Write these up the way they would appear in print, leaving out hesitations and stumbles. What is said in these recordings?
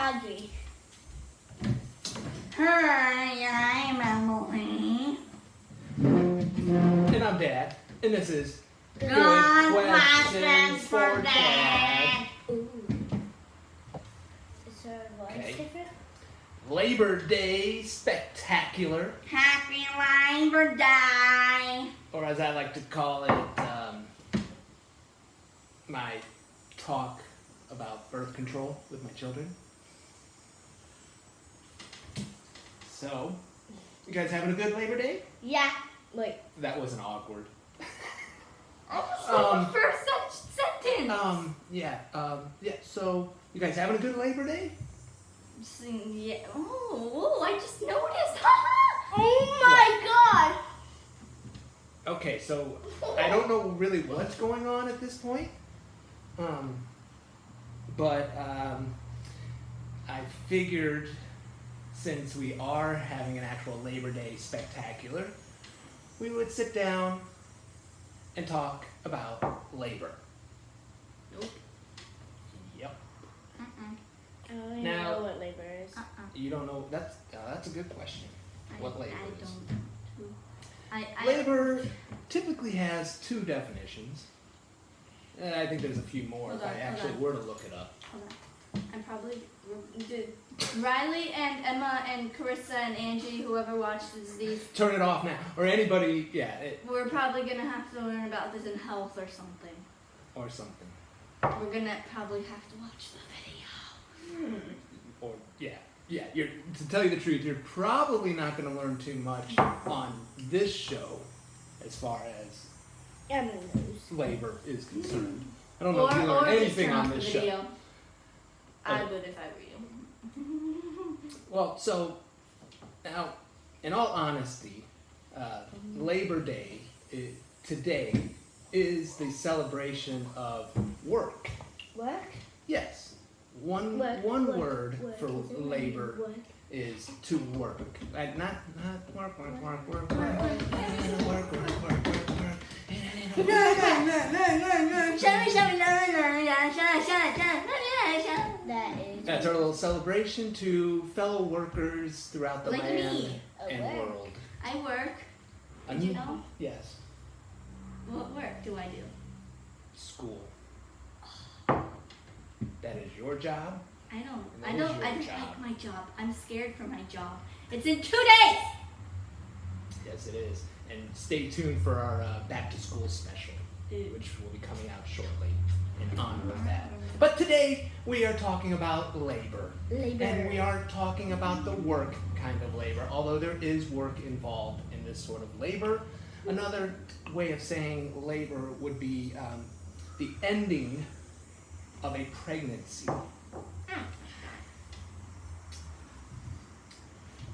Audrey. Hi, I'm Emily. And I'm Dad. And this is Good Questions for Dad. Ooh. Is there a voice Okay. different? Labor Day Spectacular, Happy Labor Day. or as I like to call it, my talk about birth control with my children. So, you guys having a good Labor Day? Yeah. Wait. That wasn't awkward. Oh, first sentence. Yeah. So, you guys having a good Labor Day? Yeah. Oh, I just noticed. Oh my God. Okay, so I don't know really what's going on at this point. But I figured since we are having an actual Labor Day spectacular, we would sit down and talk about labor. Nope. Yep. I don't even Now- know what labor is. You don't know? That's a good question. What labor is? I Labor typically has two definitions. And I think there's a few more Hold if on, I hold actually on. were to look it up. Hold on. I'm probably did Riley and Emma and Carissa and Angie, whoever watches these, Turn it off now. Or anybody, we're probably gonna have to learn about this in health or something. or something. We're gonna probably have to watch the video. Or to tell you the truth, you're probably not going to learn too much on this show as far as Emma knows. labor is concerned. I don't know Or if you or learn just anything turn on off the this show. video. I would if I were you. Well, so now, in all honesty, Labor Day today is the celebration of work. Work? Yes, one Work, word work, for is it labor work? is to work. Not work. That's our little celebration to fellow workers throughout the Like land me. and Work. world. I work. And you know? Yes. What work do I do? School. That is your job. I don't. And I that don't. is your I don't job. like my job. I'm scared for my job. It's in 2 days. Yes, it is. And stay tuned for our back to school special, Ew. which will be coming out shortly in honor of that. But today we are talking about labor. And we are talking about the work kind of labor, although there is work involved in this sort of labor. Another way of saying labor would be the ending of a pregnancy,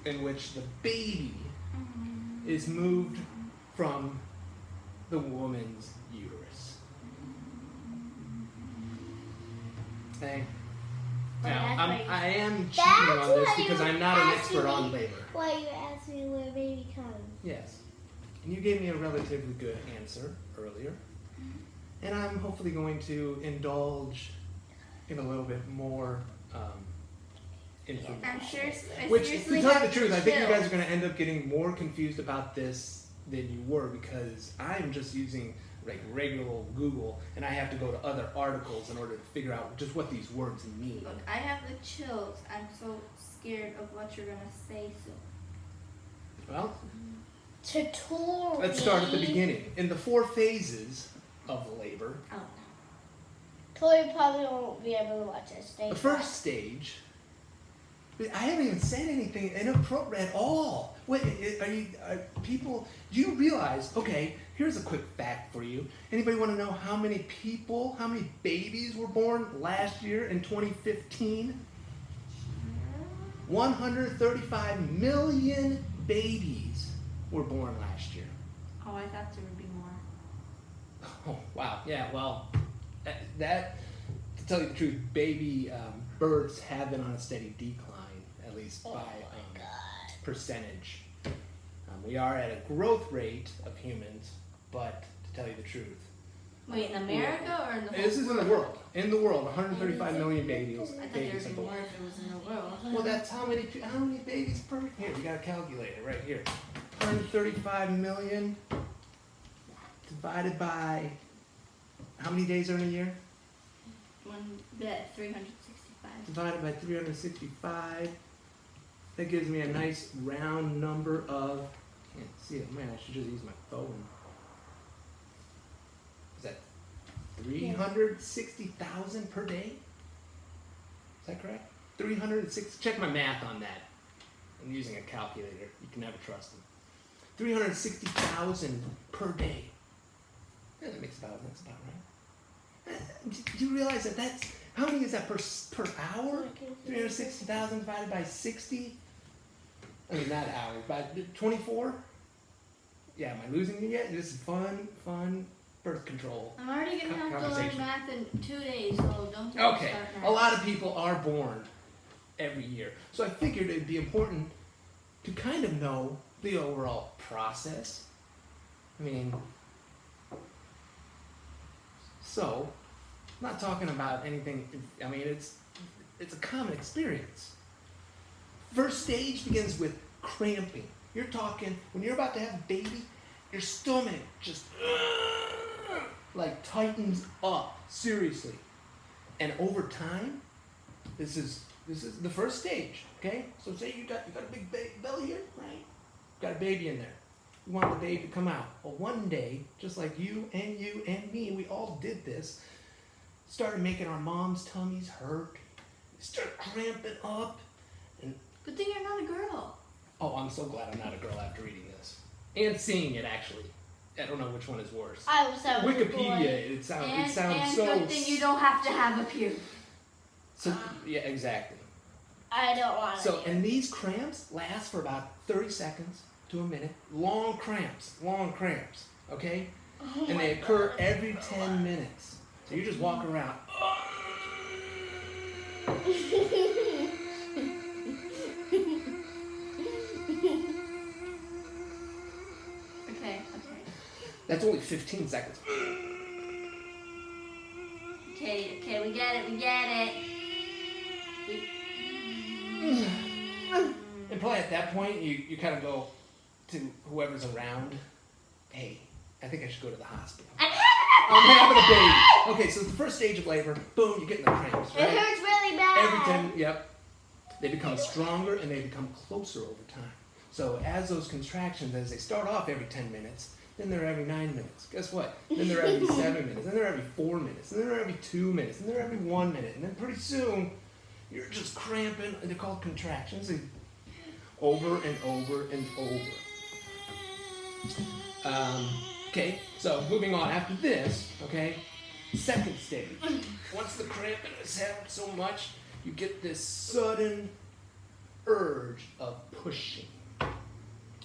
in which the baby is moved from the woman's uterus. Okay. Now, I am cheating on this because I'm not an expert on labor. Why you asked me where baby comes? Yes. And you gave me a relatively good answer earlier. And I'm hopefully going to indulge in a little bit more information. I'm sure. Which, to tell you the truth, I think you guys are going to end up getting more confused about this than you were, because I'm just using like regular old Google, and I have to go to other articles in order to figure out just what these words mean. Look, I have the chills. I'm so scared of what you're gonna say soon. Well, Tutorial. let's start at the beginning. In the 4 phases of labor, Oh no. Tori probably won't be able to watch this. the first stage. I haven't even said anything inappropriate at all. Wait, are people? Do you realize? Okay, here's a quick fact for you. Anybody want to know how many babies were born last year in 2015? 135 million babies were born last year. Oh, I thought there would be more. Oh, wow. Yeah, well, that to tell you the truth, baby births have been on a steady decline, at least by percentage. We are at a growth rate of humans, but to tell you the truth, Wait, in America or in the whole This is in the world. In the world, 135 million babies. I thought there Babies would are be born. more if it was in the world. Well, that's how many babies per here. We got a calculator right here. 135 million divided by how many days are in a year? One bit, 365. Divided by 365. That gives me a nice round number of. Can't see it. Man, I should just use my phone. Is that 360,000 per day? Is that correct? 360. Check my math on that. I'm using a calculator. You can never trust them. 360,000 per day. Yeah, that's about right. Do you realize that's how many is that per hour? 360,000 divided by 60. I mean, not hours, but 24. Yeah, am I losing you yet? This is fun birth control. I'm already gonna have to learn Conversation. math in 2 days, so don't Okay, start a now. lot of people are born every year. So I figured it'd be important to kind of know the overall process. I mean, so, I'm not talking about anything, I mean, it's a common experience. First stage begins with cramping. You're talking, when you're about to have a baby, your stomach just like tightens up, seriously. And over time, this is the first stage, okay? So say you got a big belly here, right? Got a baby in there. You want the baby to come out. Well, one day, just like you and me, we all did this, started making our mom's tummies hurt. We started cramping up. And Good thing you're not a girl. oh, I'm so glad I'm not a girl after reading this. And seeing it, actually. I don't know which one is worse. I was a Wikipedia, boy. it sounds And so... good thing you don't have to have a pube. So, yeah, exactly. I don't want So, it. and these cramps last for about 30 seconds to a minute. Long cramps, okay? Oh And my they occur God. every 10 minutes. So you just walk around. Okay. That's only 15 seconds. Okay, we get it. And probably at that point, you kind of go to whoever's around. Hey, I think I should go to the hospital. I'm having a baby. Okay, so the first stage of labor, boom, you're getting the cramps, It right? hurts really bad. Every time, yep. They become stronger and they become closer over time. So as those contractions, as they start off every 10 minutes, then they're every 9 minutes. Guess what? Then they're every 7 minutes. Then they're every 4 minutes. Then they're every 2 minutes. Then they're every 1 minute. And then pretty soon, you're just cramping. And they're called contractions. They, over and over and over. Okay, so moving on. After this, okay, second stage. Once the cramping has happened so much, you get this sudden urge of pushing.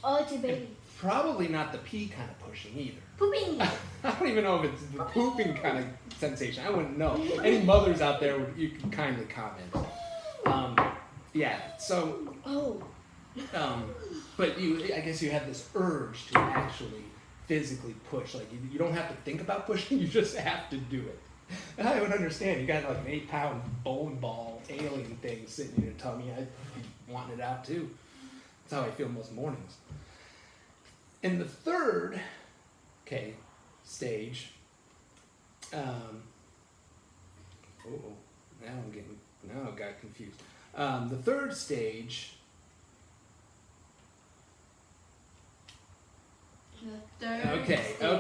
Oh, it's a baby. Probably not the pee kind of pushing either. Pooping. I don't even know if it's the pooping kind of sensation. I wouldn't know. Any mothers out there, you can kindly comment. Yeah, so, Oh. but I guess you have this urge to actually physically push. Like, you don't have to think about pushing, you just have to do it. And I would understand. You got like an 8-pound bone ball alien thing sitting in your tummy. I'd be wanting it out too. That's how I feel most mornings. In the third, stage, now I got confused. The third stage, The third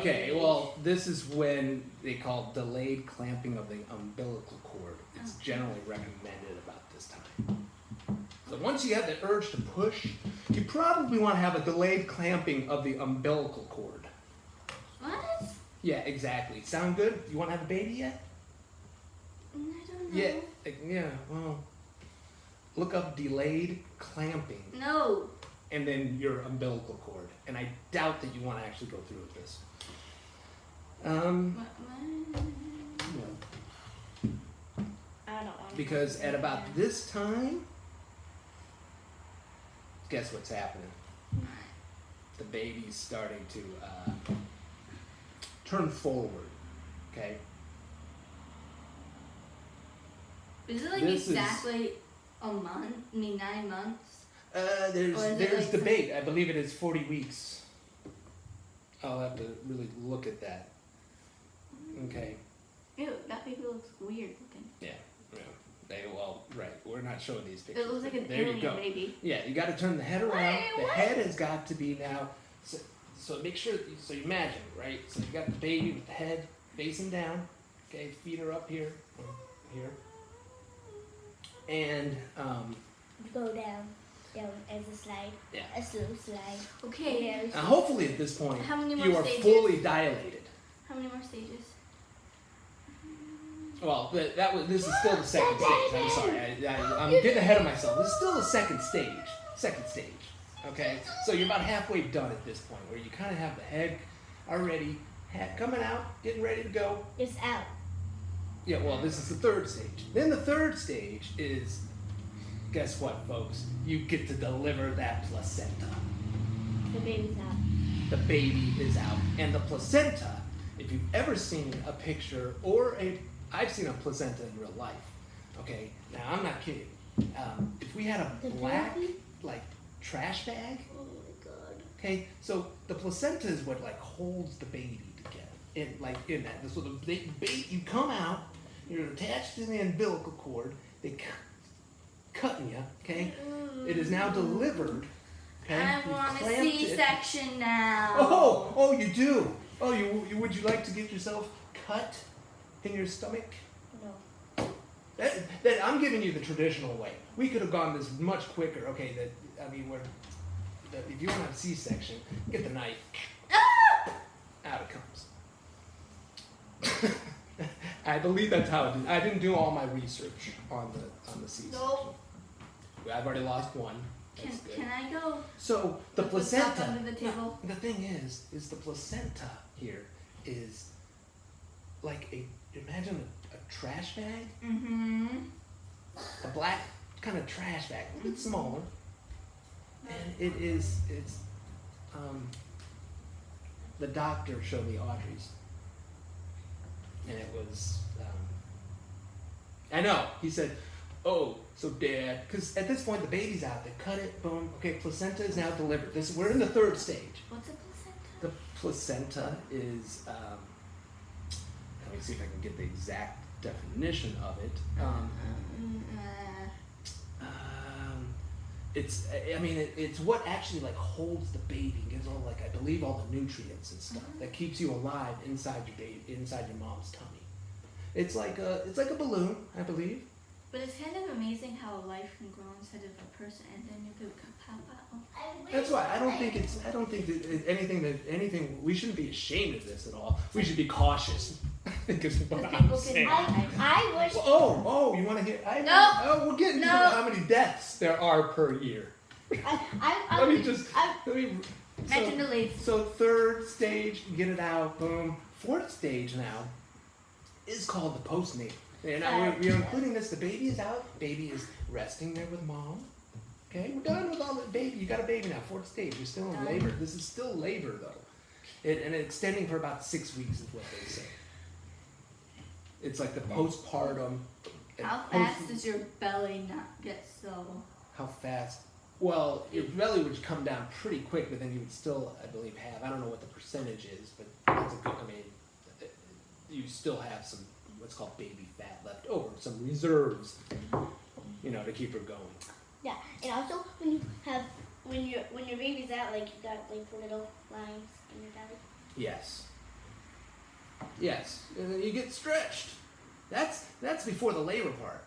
okay, stage. well, this is when they call delayed clamping of the umbilical cord. It's generally recommended about this time. So once you have the urge to push, you probably want to have a delayed clamping of the umbilical cord. What? Yeah, exactly. Sound good? You want to have a baby yet? I don't know. Yeah, well, look up delayed clamping No. and then your umbilical cord. And I doubt that you want to actually go through with this. I don't want Because at about this time, guess what's happening? The baby's starting to turn forward. Okay. Is it like This is- exactly a month? I mean, 9 months? There's Or is it there's like debate. I believe it is 40 weeks. I'll have to really look at that. Okay. Ew, that baby looks weird looking. Yeah. Right. We're not showing these pictures. It looks like an There you alien go. baby. Yeah, you got to turn the head around. Wait, The what? head has got to be now. So make sure. So you imagine, right? So you got the baby with the head facing down. Okay, feet are up here, here, and Go down as a slide. Yeah. A slow slide. Okay. now hopefully at this point How many more you are stages? fully dilated. How many more stages? Well, this is still the second stage. I'm sorry, I'm getting ahead of myself. This is still the second stage. Second stage. Okay, so you're about halfway done at this point, where you kind of have the head already coming out, getting ready to go. It's out. Yeah, well, this is the third stage. Then the third stage is, guess what, folks? You get to deliver that placenta. The baby's out. The baby is out, and the placenta. If you've ever seen a picture I've seen a placenta in real life. Okay, now I'm not kidding. If we had a The black baby? like trash bag, Oh my god. okay, so the placenta is what like holds the baby together. In that, so the baby, you come out, you're attached to the umbilical cord. They cutting you. Okay, it is now delivered. Okay, I You've want a clamped it. C-section now. Oh, you do. Oh, would you like to get yourself cut in your stomach? No. That I'm giving you the traditional way. We could have gone this much quicker. Okay, if you want to have a C-section, get the knife. Out it comes. I believe that's how it is. I didn't do all my research on the C-section. Nope. I've already lost one. Can, That's good. can I go So the put the stuff placenta. under the table? The thing is the placenta here is like imagine a trash bag, Mm-hmm. a black kind of trash bag, a bit smaller, and it's the doctor showed me Audrey's, and it was I know, he said, oh, so Dad, because at this point the baby's out, they cut it, boom, okay, placenta is now delivered. We're in the third stage. What's a placenta? The placenta is, let me see if I can get the exact definition of it. It's what actually like holds the baby, and gives all like I believe all the nutrients and stuff that keeps you alive inside your mom's tummy. It's like a balloon, I believe. But it's kind of amazing how life can grow inside of a person, and then you could pop out. That's why I don't think that anything. We shouldn't be ashamed of this at all. We should be cautious. I think is what But I'm people saying. can I wish. Oh, you want to hear? No. Oh, we're getting to No. how many deaths there are per year. Let me just. Mention the leaves. So third stage, get it out, boom. Fourth stage now is called the postnatal. And now we're including this. The baby is out. Baby is resting there with mom. Okay, we're done with all the baby. You got a baby now. Fourth stage. You're still in Done. labor. This is still labor though, and extending for about 6 weeks is what they say. It's like the postpartum. How fast does your belly not get so? How fast? Well, your belly would come down pretty quick, but then you would still, I believe, have. I don't know what the percentage is, but that's a good. You still have some what's called baby fat left over, some reserves, to keep her going. Yeah, and also when your baby's out, like you got like little lines in your belly. Yes, and then you get stretched. That's before the labor part.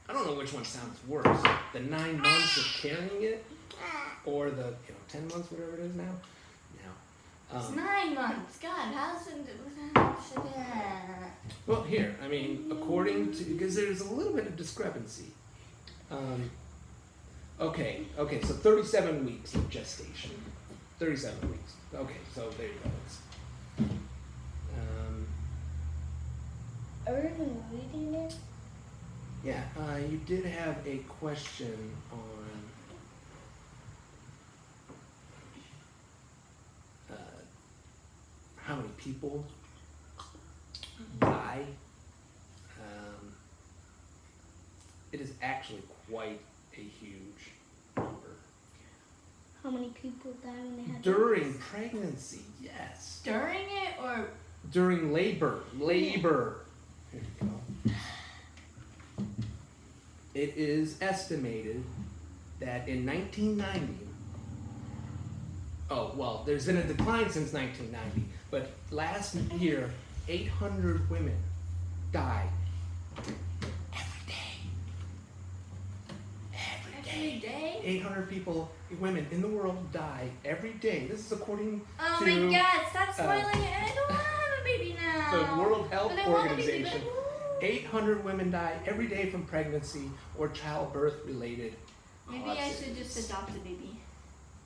I don't know which one sounds worse: the 9 months of carrying it, or the 10 months, whatever it is now. It's 9 months. God, how's it? Well, here, according to, because there's a little bit of discrepancy. Okay, so 37 weeks of gestation. 37 weeks. Okay, so there you go. Are we even reading it? Yeah, you did have a question on how many people die, it is actually quite a huge number. How many people die when they have During babies? pregnancy, yes. During it or During labor. Here you go. It is estimated that in 1990, there's been a decline since 1990, but last year, 800 women died every day. every day? 800 women in the world die every day. This is according Oh to my God! Stop spoiling it! I don't want to have a baby now. the World Health But I want a baby, Organization. but- 800 women die every day from pregnancy or childbirth related Maybe I causes. should just adopt a baby.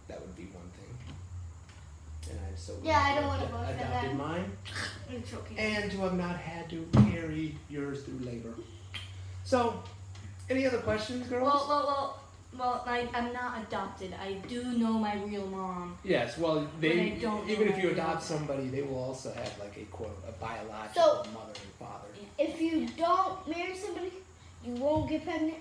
That would be one thing. And I'm so Yeah, I glad don't wanna that go for adopted that. mine, It's okay. and to have not had to carry yours through labor. So, any other questions, girls? Well, I'm not adopted. I do know my real mom. Yes, well, But I don't know even if my you real adopt mom. somebody, they will also have like a biological So- mother and father. If you don't marry somebody, you won't get pregnant.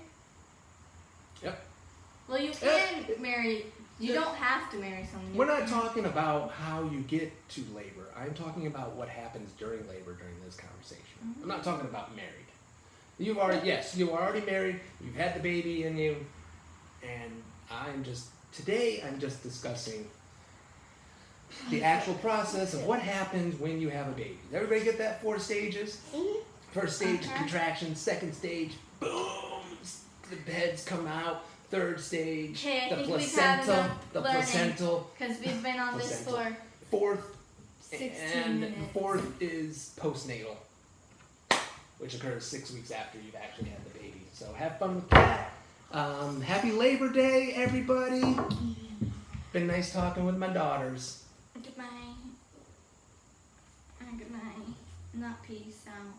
Well, you can marry. You don't have to marry someone. We're not talking about how you get to labor. I'm talking about what happens during labor during this conversation. I'm not talking about married. You are already married. You've had the baby in you, and today I'm just discussing the actual process of what happens when you have a baby. Does everybody get that 4 stages? Mhm. First stage, Uh-huh. contraction. Second stage, boom, the heads come out. Third stage, Okay, I the think we've had placenta, enough the learning. placental. Because we've been on this Placenta. for Fourth, 16 and minutes. fourth is postnatal, which occurs 6 weeks after you've actually had the baby. So have fun with that. Happy Labor Day, everybody. Been nice talking with my daughters. Goodbye. Goodbye. Not peace out.